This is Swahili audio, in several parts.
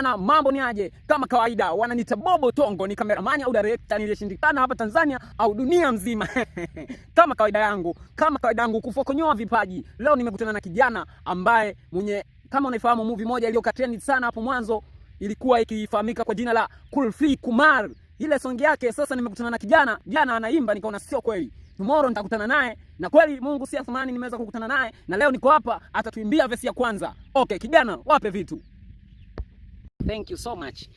Na mambo ni aje? Kama kawaida wananiita Bobo Tongo, ni kameramani au director niliyeshindikana hapa Tanzania au dunia mzima. Kama kawaida yangu kufokonyoa vipaji. Leo nimekutana na kijana ambaye kama unaifahamu movie moja iliyoka trend sana hapo mwanzo, ilikuwa ikifahamika kwa jina la Kulfi Kumar. Ile song yake, sasa nimekutana na kijana, jana anaimba, nikaona sio kweli. Tomorrow nitakutana naye, na kweli Mungu si athumani, nimeweza kukutana naye na leo niko hapa, atatuimbia verse ya kwanza. Okay, kijana, wape vitu. Thank you so much.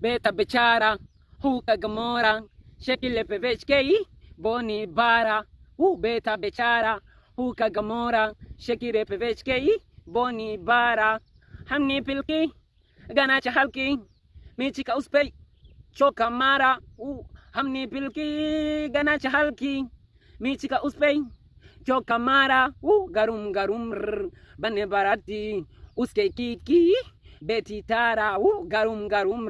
Beta bechara, huka gamora, shekile pevechkei, boni bara. Beta bechara, huka gamora, shekile pevechkei, boni bara. Hamni pilki, ganacha halki, michika uspei, choka mara. Hamni pilki, ganacha halki, michika uspei, choka mara. Garum garum bane barati, uske kiki. Beti tara, garum garum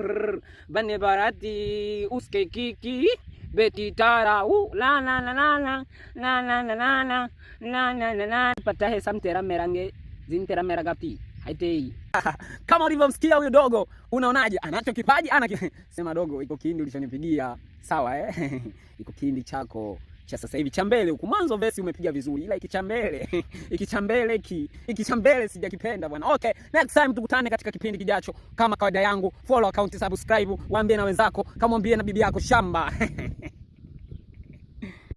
bane barati, uske kiki. Beti tara, la la la la la la la la la la la la la la. Patahe samtera merange zintera meragati haitei. Kama ulivyomsikia huyo dogo, unaonaje? Anacho kipaji, sema dogo, iko kindi ulishonipigia, sawa iko kindi chako cha sasa hivi cha mbele huko. Mwanzo verse umepiga vizuri, ila ikichambele sijakipenda bwana. Okay, next time tukutane katika kipindi kijacho. Kama kawaida yangu, follow account, subscribe, waambie na wenzako, kama mwambie na bibi yako shamba.